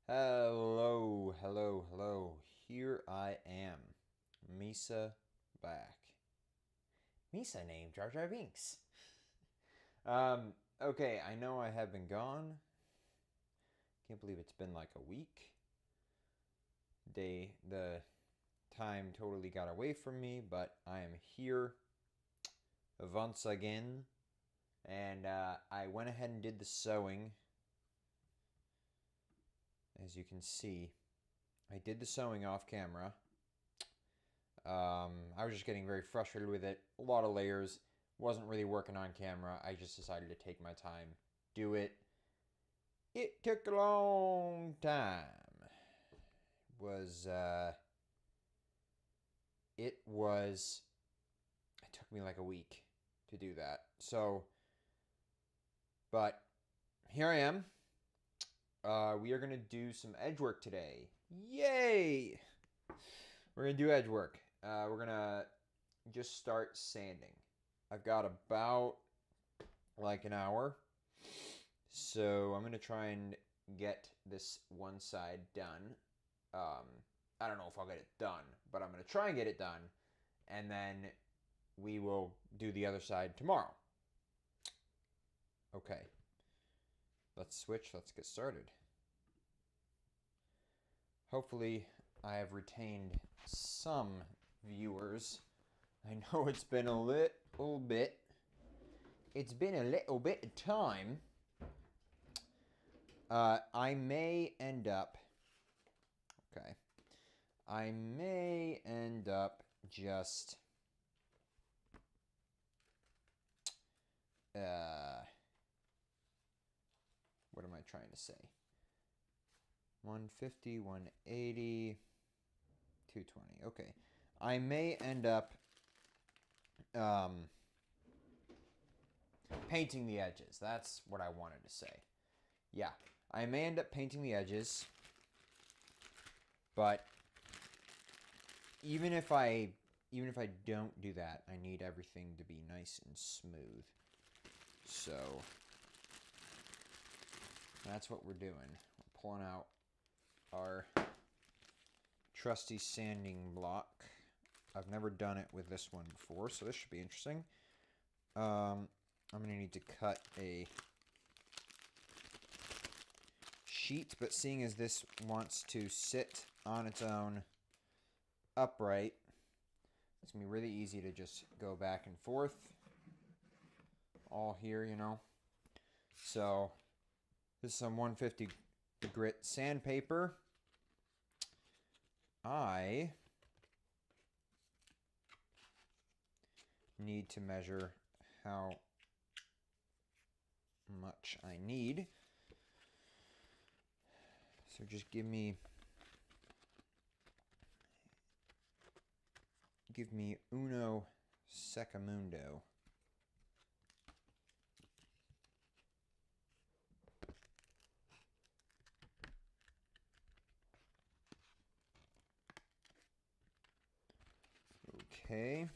Hello, hello, hello. Here I am. Misa back. Misa named Jar Jar Binks. Okay, I know I have been gone. Can't believe it's been like a week. The time totally got away from me, but I am here once again. And I went ahead and did the sewing. As you can see, I did the sewing off camera. I was just getting very frustrated with it. A lot of layers. Wasn't really working on camera. I just decided to take my time, do it. It took a long time. It took me like a week to do that. But here I am. We are going to do some edge work today. Yay! We're going to do edge work. We're going to just start sanding. I've got about like an hour. So I'm going to try and get this one side done. I don't know if I'll get it done, but I'm going to try and get it done. And then we will do the other side tomorrow. Okay. Let's switch. Let's get started. Hopefully I have retained some viewers. I know it's been a little bit. It's been a little bit of time. I may end up. Okay. I may end up just. What am I trying to say? 150, 180, 220. Okay. I may end up painting the edges. That's what I wanted to say. Yeah. I may end up painting the edges. But even if I don't do that, I need everything to be nice and smooth. So that's what we're doing. We're pulling out our trusty sanding block. I've never done it with this one before, so this should be interesting. I'm going to need to cut a sheet, but seeing as this wants to sit on its own upright, it's going to be really easy to just go back and forth all here, you know. So this is some 150 grit sandpaper. I need to measure how much I need. So just give me uno secondo. Okay.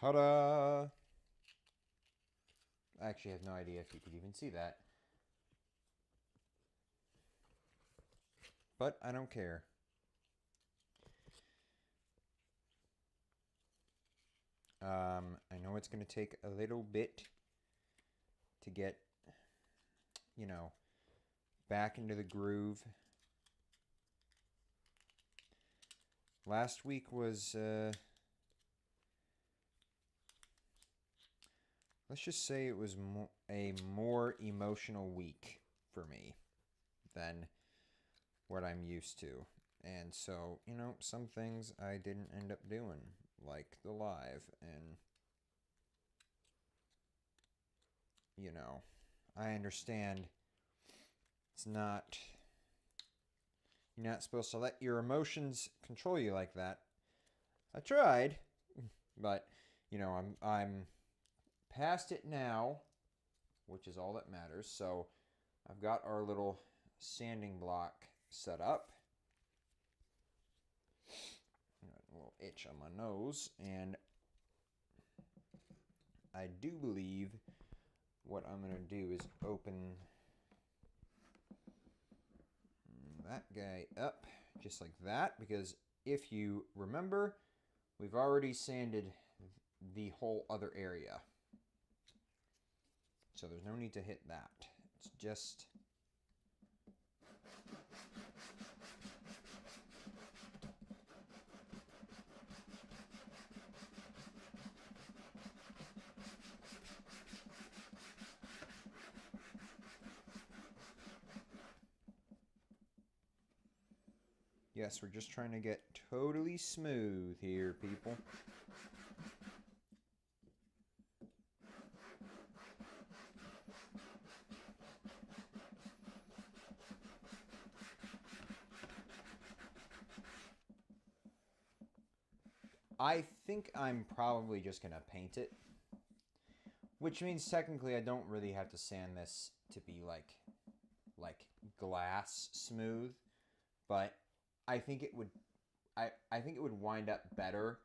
Ta-da! I actually have no idea if you could even see that. But I don't care. I know it's going to take a little bit to get, you know, back into the groove. Last week was let's just say it was a more emotional week for me than what I'm used to. And so, you know, some things I didn't end up doing, like the live, and, you know, I understand it's not, you're not supposed to let your emotions control you like that. I tried, but, you know, I'm past it now, which is all that matters. So I've got our little sanding block set up. A little itch on my nose, and I do believe what I'm going to do is open that guy up just like that, because if you remember, we've already sanded the whole other area. So there's no need to hit that. It's just... Yes, we're just trying to get totally smooth here, people. I think I'm probably just going to paint it, which means technically I don't really have to sand this to be like glass smooth, but I think it would I think it would wind up better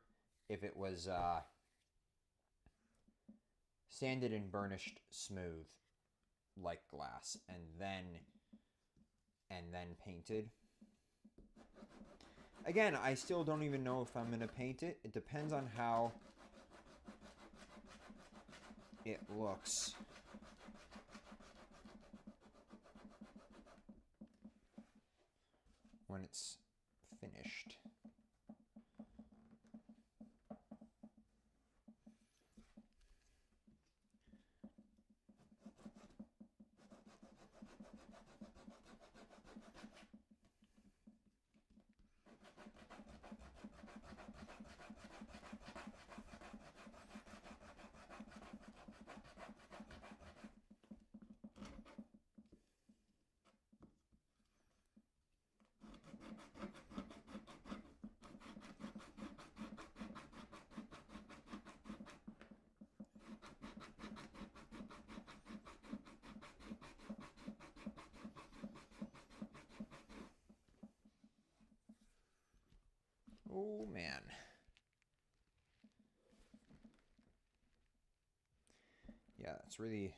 if it was sanded and burnished smooth like glass and then painted. Again, I still don't even know if I'm going to paint it. It depends on how it looks. When it's finished. Oh, man. Yeah, it's really...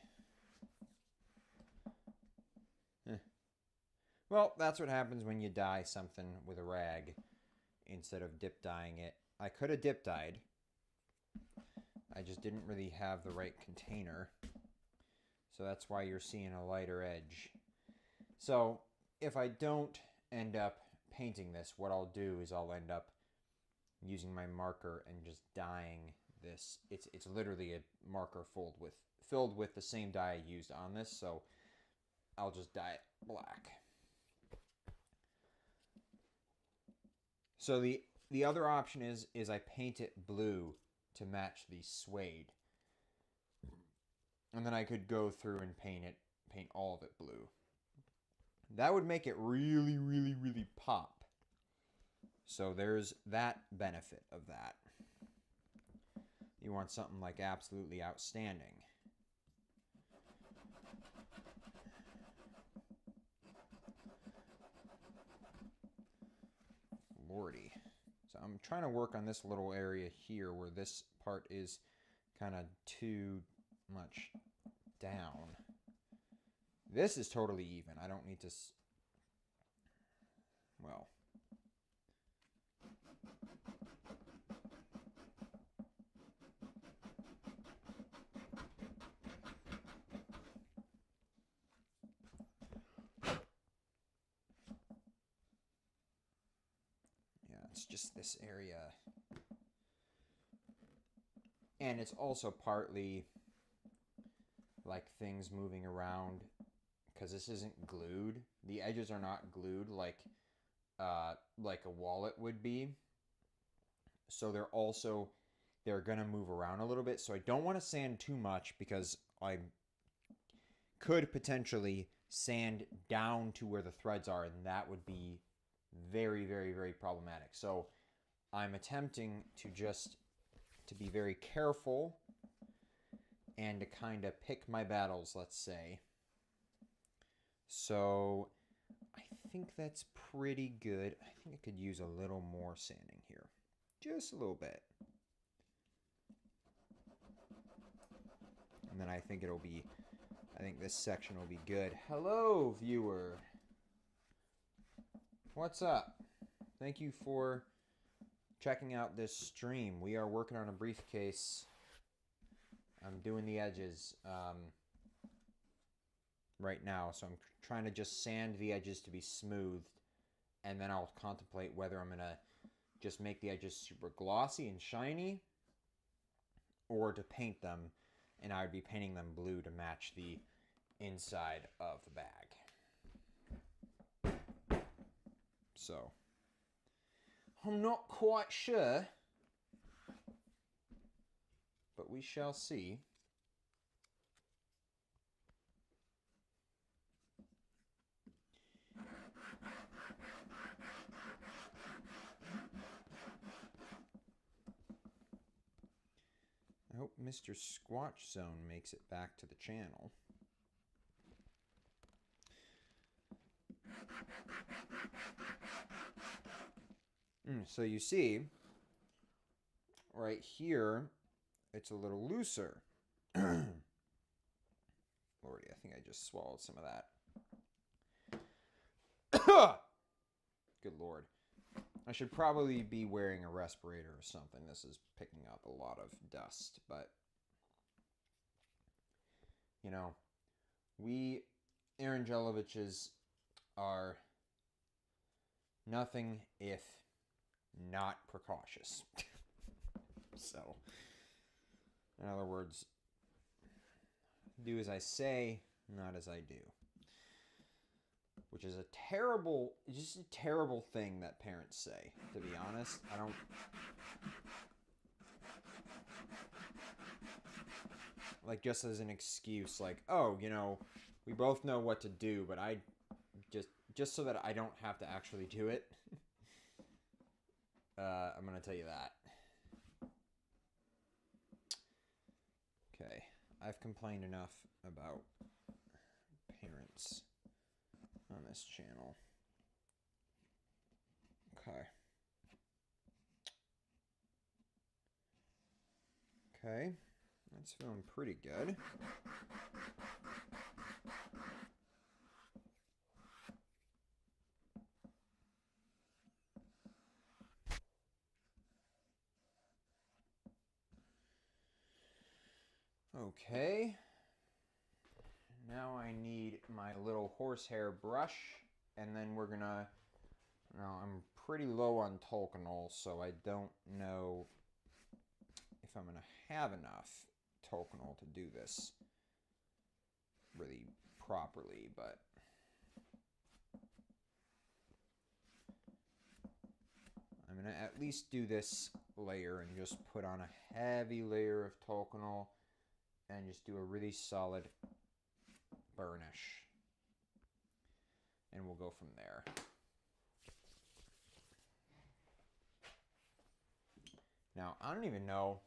Well, that's what happens when you dye something with a rag instead of dip dyeing it. I could have dip dyed. I just didn't really have the right container. So that's why you're seeing a lighter edge. So if I don't end up painting this, what I'll do is I'll end up using my marker and just dyeing this. It's literally a marker filled with the same dye I used on this, so I'll just dye it black. So the other option is I paint it blue to match the suede. And then I could go through and paint all of it blue. That would make it really, really, really pop. So there's that benefit of that. You want something like absolutely outstanding. Lordy. So I'm trying to work on this little area here where this part is kind of too much down. This is totally even. I don't need to... Well... It's just this area. And it's also partly like things moving around, because this isn't glued. The edges are not glued like a wallet would be. So they're gonna move around a little bit. So I don't want to sand too much because I could potentially sand down to where the threads are, and that would be very, very, very problematic. So I'm attempting to be very careful and to kind of pick my battles, let's say. So I think that's pretty good. I think I could use a little more sanding here. Just a little bit. And then I think this section will be good. Hello, viewer. What's up? Thank you for checking out this stream. We are working on a briefcase. I'm doing the edges right now, so I'm trying to just sand the edges to be smoothed, and then I'll contemplate whether I'm going to just make the edges super glossy and shiny or to paint them, and I would be painting them blue to match the inside of the bag. So I'm not quite sure, but we shall see. I hope Mr. Squatch Zone makes it back to the channel. So you see, right here, it's a little looser. Lordy, I think I just swallowed some of that. Good Lord. I should probably be wearing a respirator or something. This is picking up a lot of dust, but you know, we Aaron Jeloviches are nothing if not precautious. So, in other words, do as I say, not as I do. Which is just a terrible thing that parents say, to be honest. I don't... Like, just as an excuse, like, oh, you know, we both know what to do, but I just so that I don't have to actually do it. I'm going to tell you that. Okay, I've complained enough about parents on this channel. Okay. Okay, that's feeling pretty good. Okay. Now I need my little horsehair brush, and then we're gonna... Now, I'm pretty low on Tolkanol, so I don't know if I'm gonna have enough Tolkanol to do this really properly, but... I'm gonna at least do this layer and just put on a heavy layer of Tolkanol and just do a really solid burnish. And we'll go from there. Now, I don't even know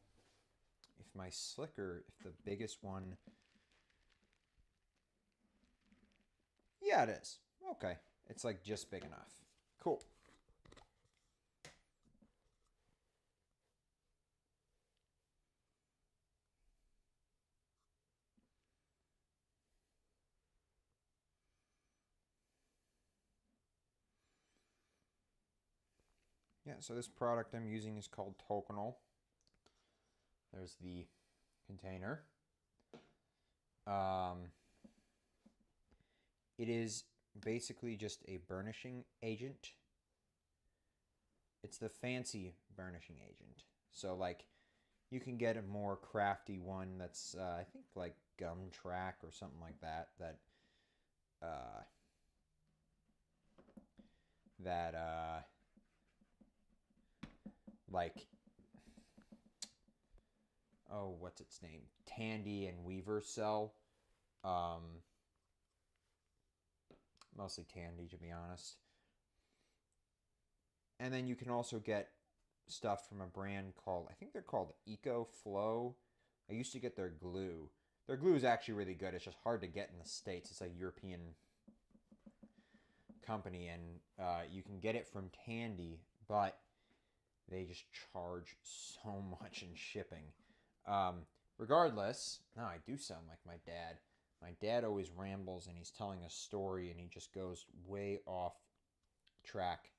if my slicker, if the biggest one... Yeah, it is. Okay. It's like just big enough. Cool. Yeah, so this product I'm using is called Tolkanol. There's the container. It is basically just a burnishing agent. It's the fancy burnishing agent. So, like, you can get a more crafty one that's, I think, like, gum track or something like that like, oh, what's its name? Tandy and Weaver sell. Mostly Tandy, to be honest. And then you can also get stuff from a brand called, I think they're called Eco Flow. I used to get their glue. Their glue is actually really good. It's just hard to get in the States. It's a European company, and you can get it from Tandy, but they just charge so much in shipping. Regardless, no, I do sound like my dad. My dad always rambles, and he's telling a story, and he just goes way off track.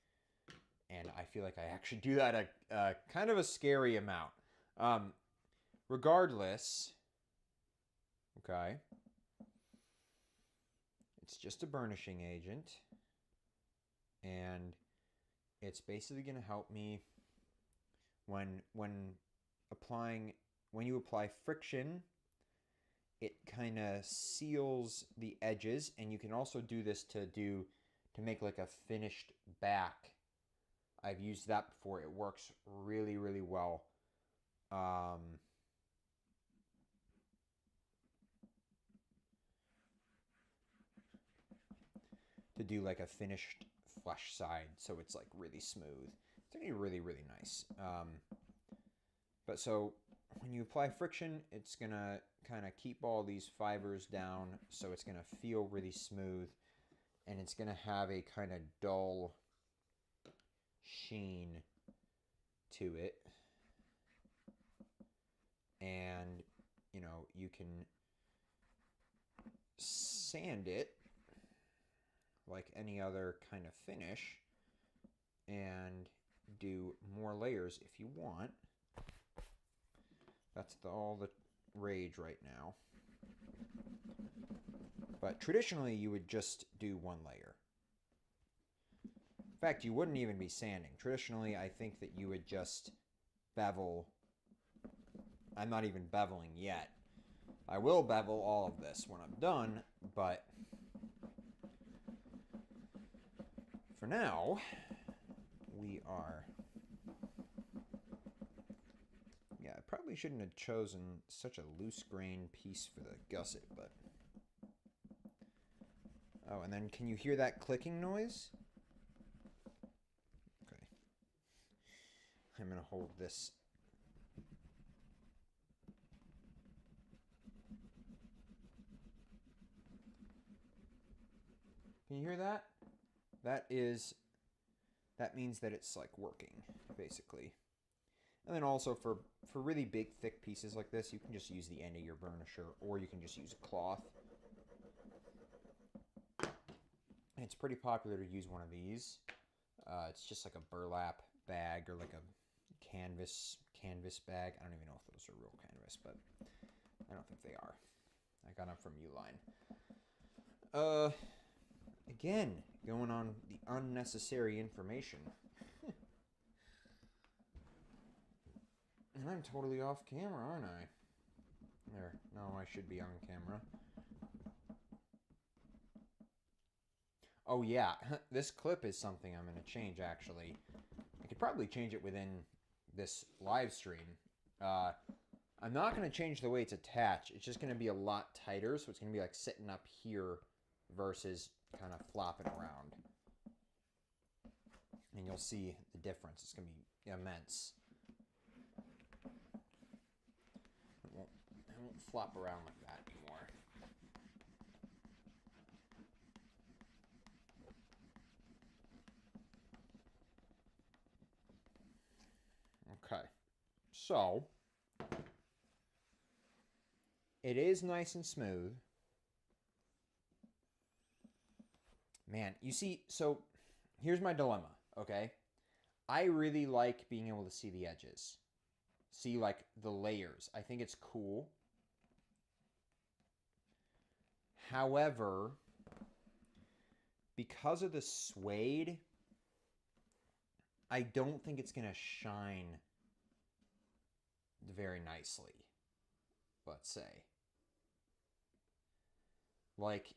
And I feel like I actually do that a kind of a scary amount. Regardless, okay, it's just a burnishing agent, and it's basically going to help me when you apply friction. It kind of seals the edges, and you can also do this to make like a finished back. I've used that before. It works really, really well. To do like a finished flush side, so it's like really smooth. It's gonna be really, really nice. But so when you apply friction, it's gonna kind of keep all these fibers down, so it's gonna feel really smooth, and it's gonna have a kind of dull sheen to it. And you can sand it like any other kind of finish and do more layers if you want. That's all the rage right now. But traditionally, you would just do one layer. In fact, you wouldn't even be sanding. Traditionally, I think that you would just bevel. I'm not even beveling yet. I will bevel all of this when I'm done, but for now, we are... Yeah, I probably shouldn't have chosen such a loose grain piece for the gusset, but... Oh, and then can you hear that clicking noise? Okay. I'm going to hold this. Can you hear that? That means that it's like working, basically. And then also for really big, thick pieces like this, you can just use the end of your burnisher, or you can just use a cloth. It's pretty popular to use one of these. It's just like a burlap bag or like a canvas bag. I don't even know if those are real canvas, but I don't think they are. I got them from Uline. Again, going on the unnecessary information. And I'm totally off camera, aren't I? There. No, I should be on camera. Oh yeah, this clip is something I'm going to change, actually. I could probably change it within this live stream. I'm not going to change the way it's attached. It's just going to be a lot tighter, so it's going to be like sitting up here versus kind of flopping around. And you'll see the difference. It's going to be immense. It won't flop around like that anymore. Okay, so it is nice and smooth. Man, you see, so here's my dilemma, okay? I really like being able to see the edges. See, like, the layers. I think it's cool. However, because of the suede, I don't think it's going to shine very nicely, let's say. Like,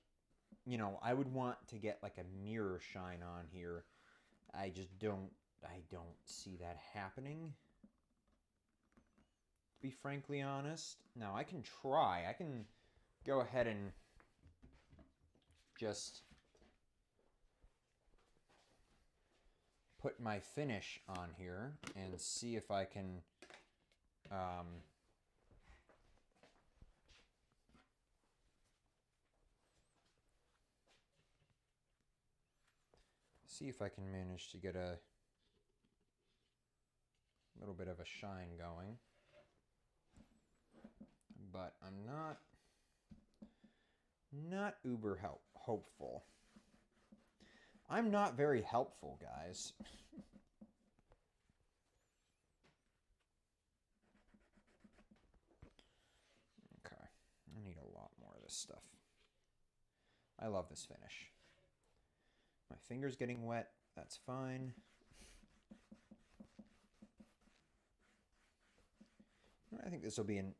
you know, I would want to get like a mirror shine on here. I don't see that happening, to be frankly honest. Now, I can try. I can go ahead and just put my finish on here and see if I can manage to get a little bit of a shine going. But I'm not uber hopeful. I'm not very helpful, guys. Okay, I need a lot more of this stuff. I love this finish. My finger's getting wet. That's fine. I think this will be an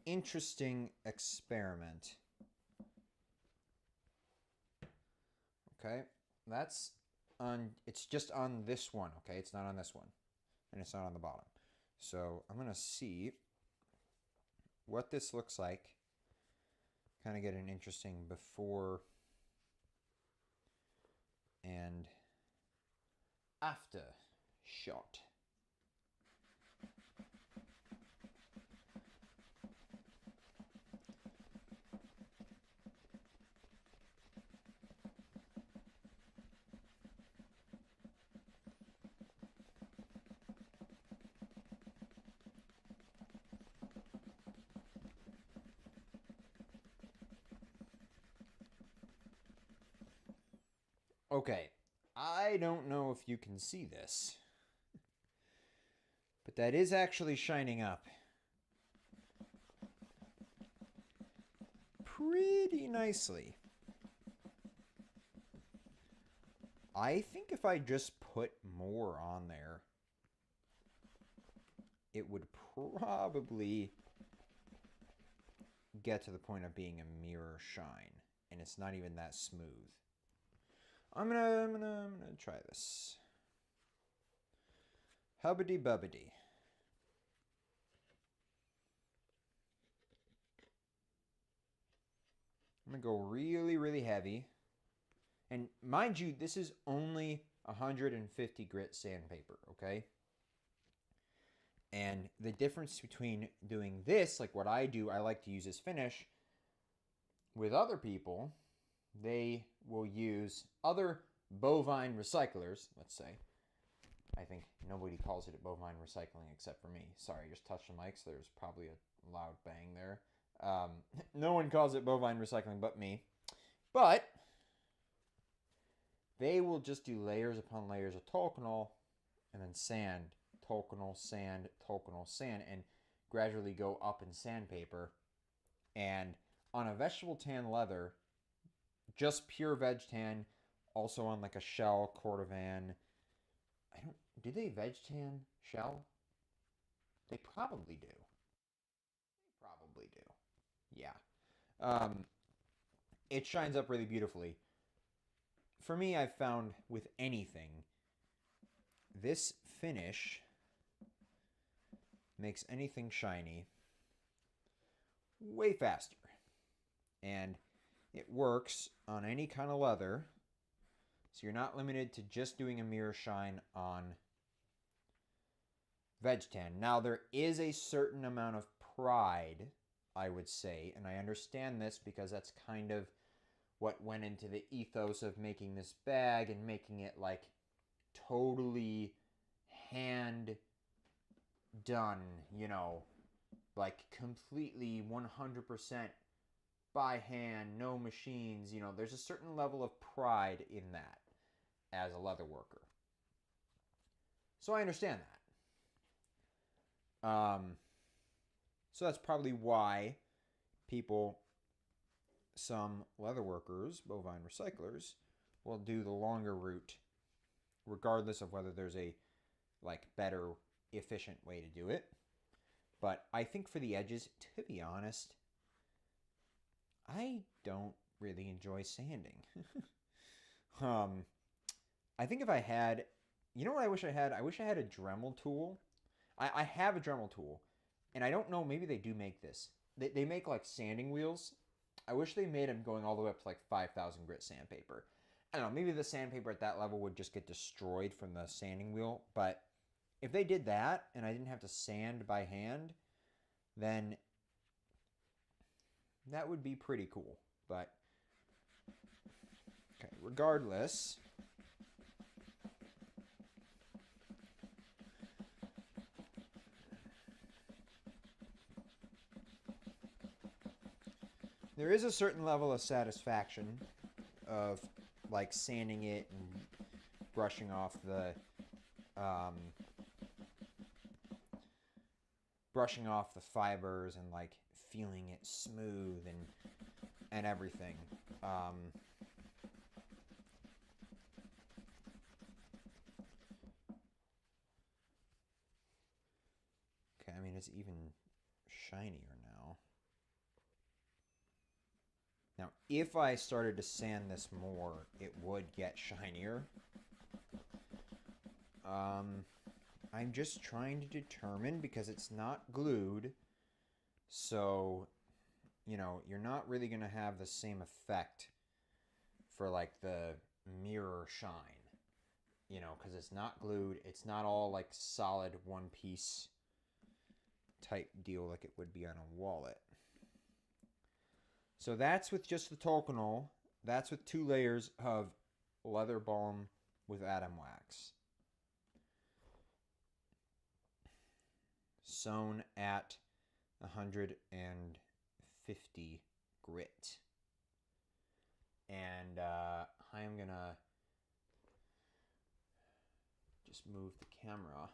interesting experiment. Okay, that's on, it's just on this one, okay? It's not on this one, and it's not on the bottom. So I'm gonna see what this looks like. Kind of get an interesting before and after shot. Okay, I don't know if you can see this, but that is actually shining up pretty nicely. I think if I just put more on there, it would probably get to the point of being a mirror shine, and it's not even that smooth. I'm gonna try this. Hubbity bubbity. I'm gonna go really, really heavy. And mind you, this is only 150 grit sandpaper, okay? And the difference between doing this, like what I do, I like to use this finish. With other people, they will use other bovine recyclers, let's say. I think nobody calls it bovine recycling except for me. Sorry, I just touched the mic, so there's probably a loud bang there. No one calls it bovine recycling but me. But they will just do layers upon layers of Tolkanol and then sand, Tolkanol, sand, Tolkanol, sand, and gradually go up in sandpaper. And on a vegetable tan leather, just pure veg tan, also on like a shell cordovan. Do they veg tan shell? They probably do. Yeah. It shines up really beautifully. For me, I've found with anything, this finish makes anything shiny way faster. And it works on any kind of leather. So you're not limited to just doing a mirror shine on veg tan. Now, there is a certain amount of pride, I would say, and I understand this because that's kind of what went into the ethos of making this bag and making it like totally hand done, you know, like completely 100% by hand, no machines. You know, there's a certain level of pride in that as a leather worker. So I understand that. So that's probably why some leather workers, bovine recyclers, will do the longer route, regardless of whether there's a like better, efficient way to do it. But I think for the edges, to be honest, I don't really enjoy sanding. I think if I had, you know what I wish I had? I wish I had a Dremel tool. I have a Dremel tool, and I don't know, maybe they do make this. They make like sanding wheels. I wish they made them going all the way up to like 5,000 grit sandpaper. I don't know, maybe the sandpaper at that level would just get destroyed from the sanding wheel, but if they did that and I didn't have to sand by hand, then that would be pretty cool. But, okay, regardless, there is a certain level of satisfaction of like sanding it and brushing off the fibers and like feeling it smooth and everything. Okay, I mean it's even shinier now. Now, if I started to sand this more, it would get shinier. I'm just trying to determine, because it's not glued, so, you know, you're not really going to have the same effect for like the mirror shine, you know, because it's not glued. It's not all like solid one piece type deal like it would be on a wallet. So that's with just the Tokonol. That's with 2 layers of leather balm with Atom Wax. Sewn at 150 grit. And I'm going to just move the camera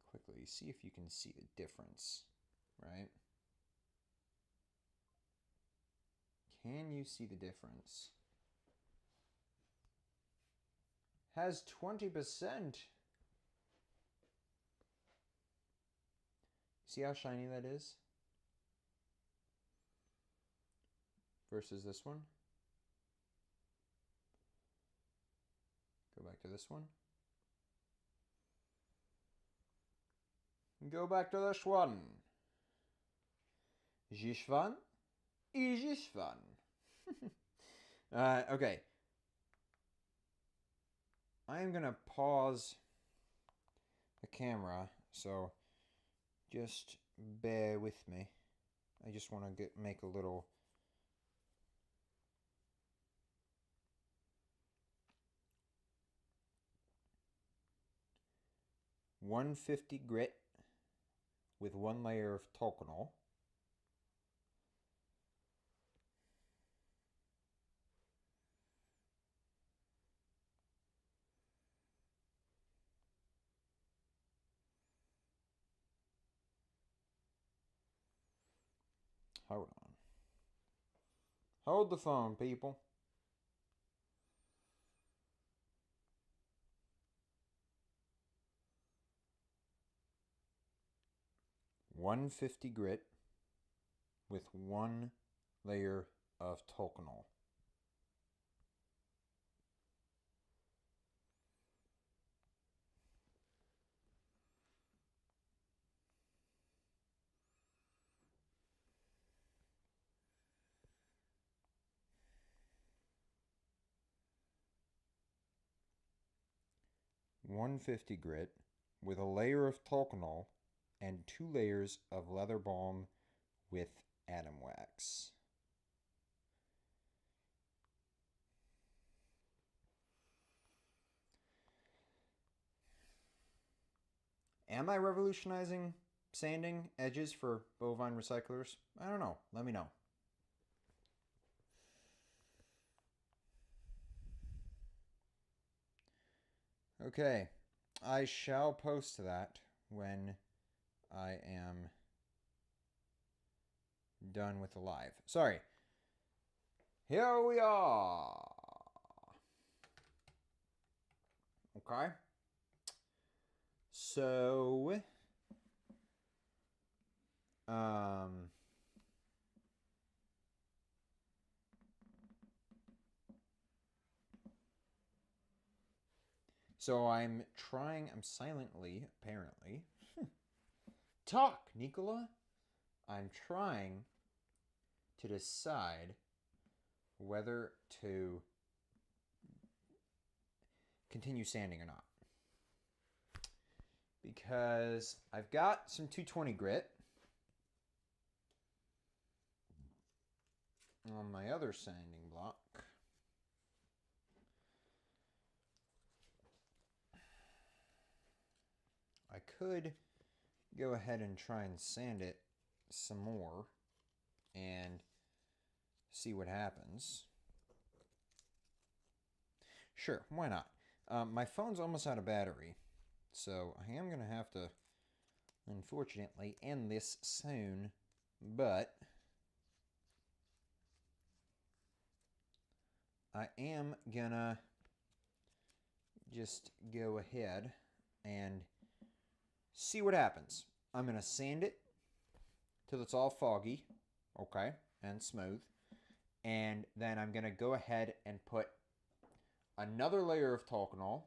quickly. See if you can see the difference. Right? Can you see the difference? Has 20%. See how shiny that is? Versus this one. Go back to this one. Go back to this one. Jishvan? Jishvan. Okay. I am going to pause the camera, so just bear with me. I just want to make a little... $150 grit with 1 layer of Tokonol. Hold on. Hold the phone, people. $150 grit with 1 layer of Tokonol. $150 grit with a layer of Tokonol and 2 layers of leather balm with Atom Wax. Am I revolutionizing sanding edges for bovine recyclers? I don't know. Let me know. Okay, I shall post that when I am done with the live. Sorry. Here we are. Okay. So, So I'm silently, apparently. Talk, Nicola. I'm trying to decide whether to continue sanding or not. Because I've got some 220 grit on my other sanding block. I could go ahead and try and sand it some more and see what happens. Sure, why not? My phone's almost out of battery, so I am going to have to, unfortunately, end this soon, but I am going to just go ahead and see what happens. I'm going to sand it till it's all foggy, okay, and smooth, and then I'm going to go ahead and put another layer of Talcanol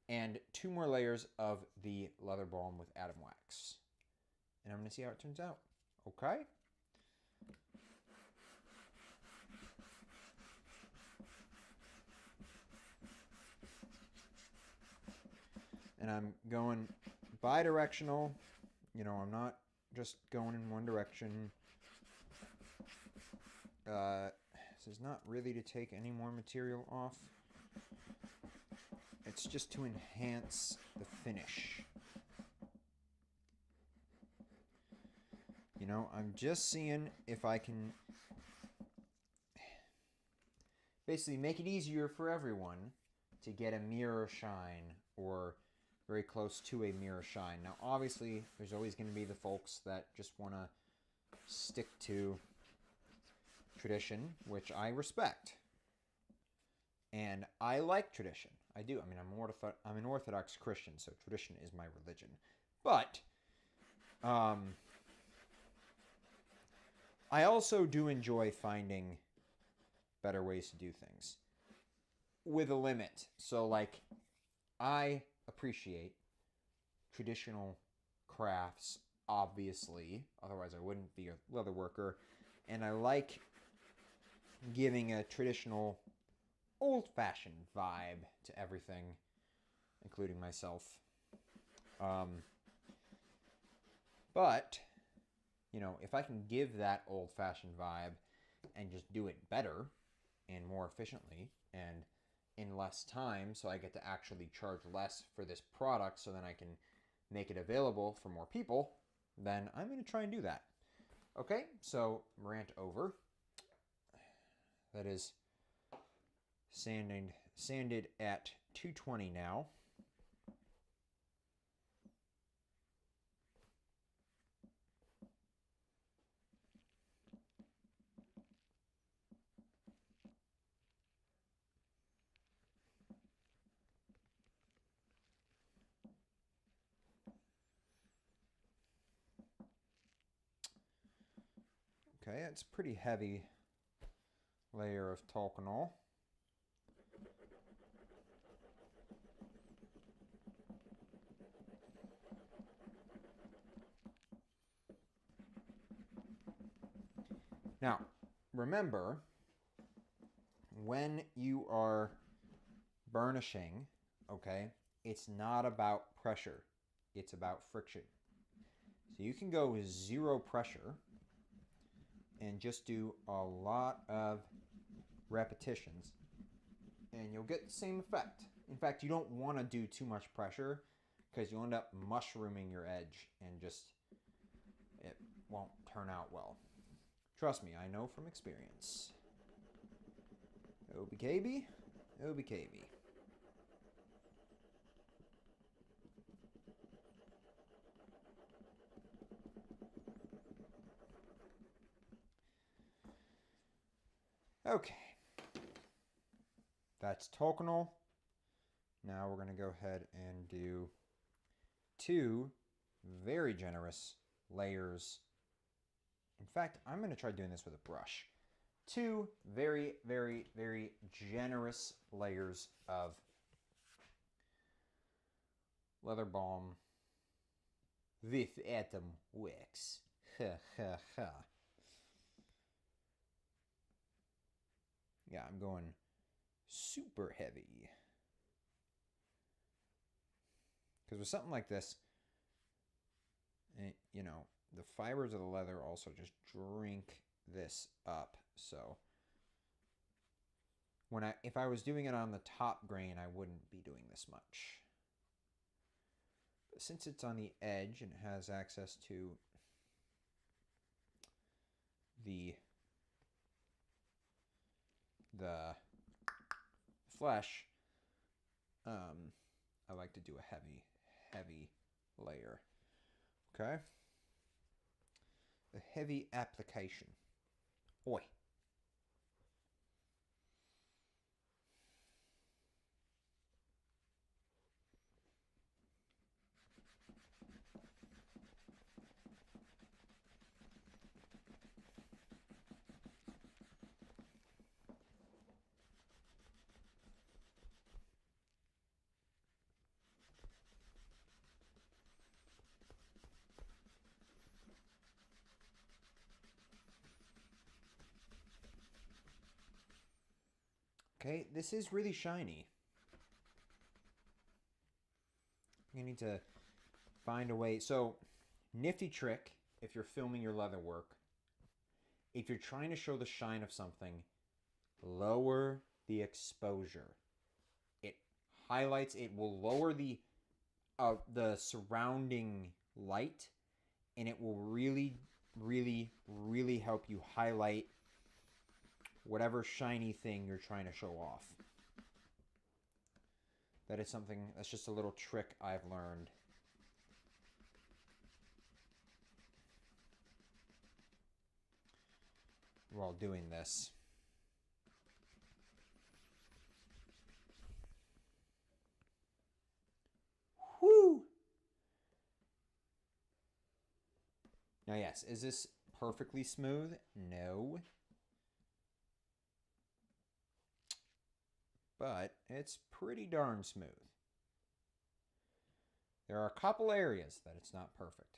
and 2 more layers of the leather balm with Atom Wax. And I'm going to see how it turns out. Okay? And I'm going bi-directional. You know, I'm not just going in one direction. This is not really to take any more material off. It's just to enhance the finish. You know, I'm just seeing if I can basically make it easier for everyone to get a mirror shine or very close to a mirror shine. Now, obviously, there's always going to be the folks that just want to stick to tradition, which I respect. And I like tradition. I do. I mean, I'm an Orthodox Christian, so tradition is my religion. But I also do enjoy finding better ways to do things with a limit. So, like, I appreciate traditional crafts, obviously. Otherwise, I wouldn't be a leather worker. And I like giving a traditional old-fashioned vibe to everything, including myself. But, you know, if I can give that old-fashioned vibe and just do it better and more efficiently and in less time, so I get to actually charge less for this product so then I can make it available for more people, then I'm going to try and do that. Okay, so rant over. That is sanded at 220 now. Okay, it's a pretty heavy layer of Talcanol. Now, remember, when you are burnishing, okay, it's not about pressure. It's about friction. So you can go with 0 pressure and just do a lot of repetitions and you'll get the same effect. In fact, you don't want to do too much pressure because you'll end up mushrooming your edge and just it won't turn out well. Trust me, I know from experience. OBKB, OBKB. Okay. That's Talcanol. Now we're going to go ahead and do 2 very generous layers. In fact, I'm going to try doing this with a brush. 2 very, very, very generous layers of leather balm with atom wax. Ha ha ha. Yeah, I'm going super heavy. Because with something like this, you know, the fibers of the leather also just drink this up. So if I was doing it on the top grain, I wouldn't be doing this much. But since it's on the edge and it has access to the flesh, I like to do a heavy layer. Okay? A heavy application. Oi. Okay, this is really shiny. You need to find a way. So, nifty trick if you're filming your leather work. If you're trying to show the shine of something, lower the exposure. It highlights, it will lower the surrounding light, and it will really, really, really help you highlight whatever shiny thing you're trying to show off. That is something, that's just a little trick I've learned. While doing this. Whoo! Now yes, is this perfectly smooth? No. But it's pretty darn smooth. There are a couple areas that it's not perfect.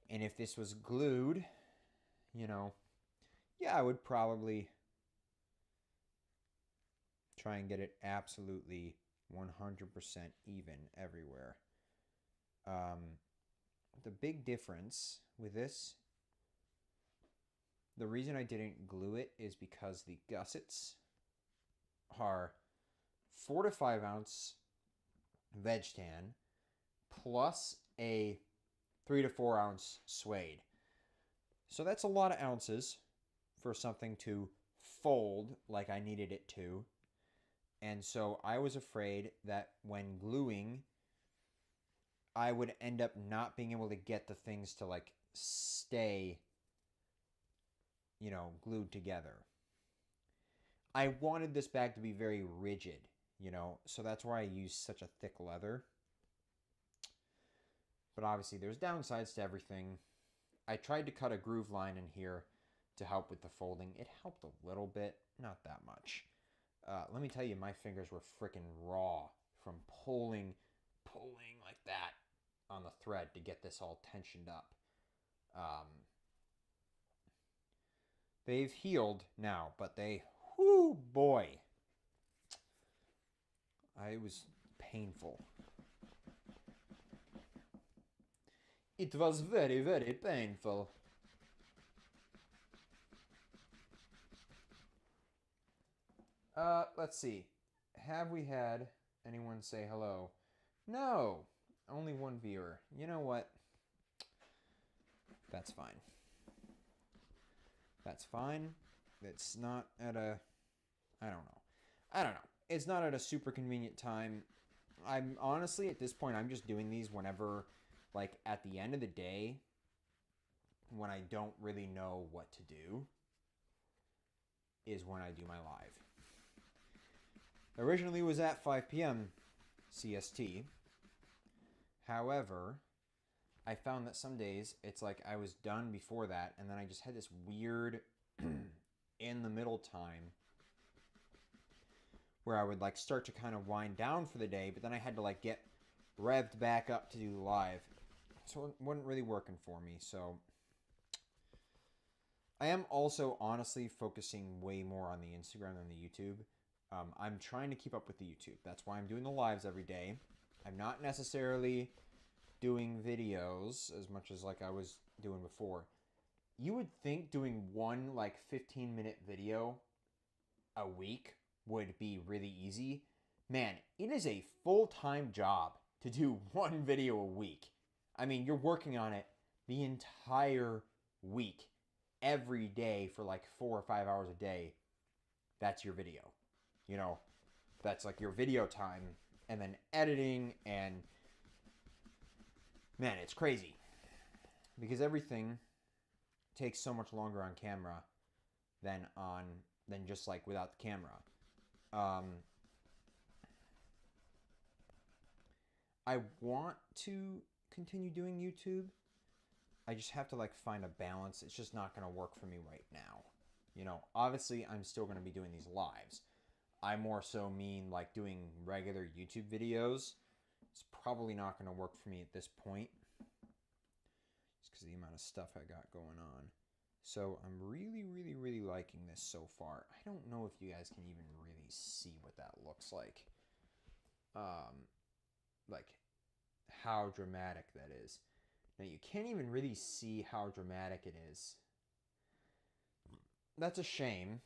And if this was glued, you know, yeah, I would probably try and get it absolutely 100% even everywhere. The big difference with this, the reason I didn't glue it is because the gussets are 4 to 5 ounce veg tan plus a 3 to 4 ounce suede. So that's a lot of ounces for something to fold like I needed it to. And so I was afraid that when gluing, I would end up not being able to get the things to like stay, you know, glued together. I wanted this bag to be very rigid, you know, so that's why I use such a thick leather. But obviously there's downsides to everything. I tried to cut a groove line in here to help with the folding. It helped a little bit, not that much. Let me tell you, my fingers were freaking raw from pulling like that on the thread to get this all tensioned up. They've healed now, but whoo boy, it was painful. It was very, very painful. Let's see. Have we had anyone say hello? No, only one viewer. You know what? That's fine. That's fine. It's not at a... I don't know. It's not at a super convenient time. I'm honestly, at this point, I'm just doing these whenever, like, at the end of the day, when I don't really know what to do, is when I do my live. Originally was at 5 p.m. CST. However, I found that some days it's like I was done before that, and then I just had this weird in the middle time where I would like start to kind of wind down for the day, but then I had to like get revved back up to do live. So it wasn't really working for me. So I am also honestly focusing way more on the Instagram than the YouTube. I'm trying to keep up with the YouTube. That's why I'm doing the lives every day. I'm not necessarily doing videos as much as like I was doing before. You would think doing one like 15-minute video a week would be really easy. Man, it is a full-time job to do one video a week. I mean, you're working on it the entire week, every day for like 4 or 5 hours a day. That's your video. You know, that's like your video time, and then editing, and man, it's crazy because everything takes so much longer on camera than just like without the camera. I want to continue doing YouTube. I just have to like find a balance. It's just not going to work for me right now. You know, obviously I'm still going to be doing these lives. I more so mean like doing regular YouTube videos. It's probably not going to work for me at this point. Just because of the amount of stuff I got going on. So I'm really, really, really liking this so far. I don't know if you guys can even really see what that looks like. Like how dramatic that is. Now you can't even really see how dramatic it is. That's a shame.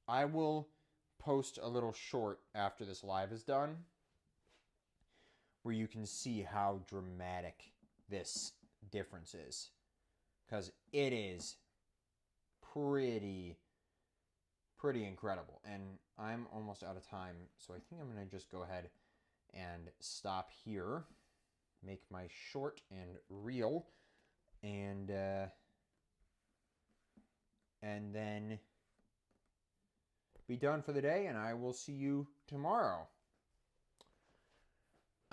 I will post a little short after this live is done where you can see how dramatic this difference is. Because it is pretty incredible. And I'm almost out of time, so I think I'm going to just go ahead and stop here. Make my short and reel. And then be done for the day, and I will see you tomorrow.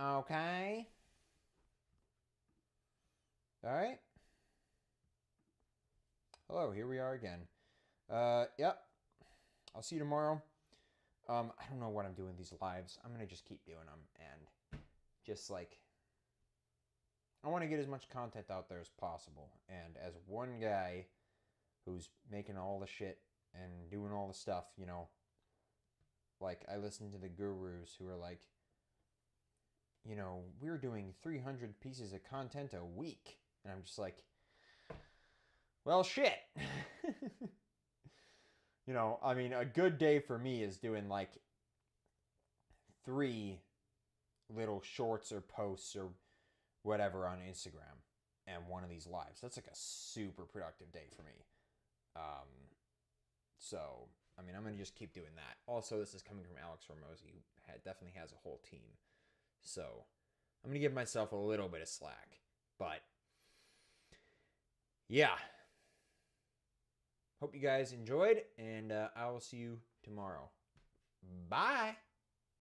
Okay? All right? Hello, here we are again. Yep. I'll see you tomorrow. I don't know what I'm doing these lives. I'm going to just keep doing them, and just like, I want to get as much content out there as possible. And as one guy who's making all the shit and doing all the stuff, you know, like I listen to the gurus who are like, you know, we're doing 300 pieces of content a week. And I'm just like, well, shit. You know, I mean, a good day for me is doing like 3 little shorts or posts or whatever on Instagram and one of these lives. That's like a super productive day for me. So, I mean, I'm going to just keep doing that. Also, this is coming from Alex Ramosi, who definitely has a whole team. So, I'm going to give myself a little bit of slack. But, yeah. Hope you guys enjoyed, and I will see you tomorrow. Bye!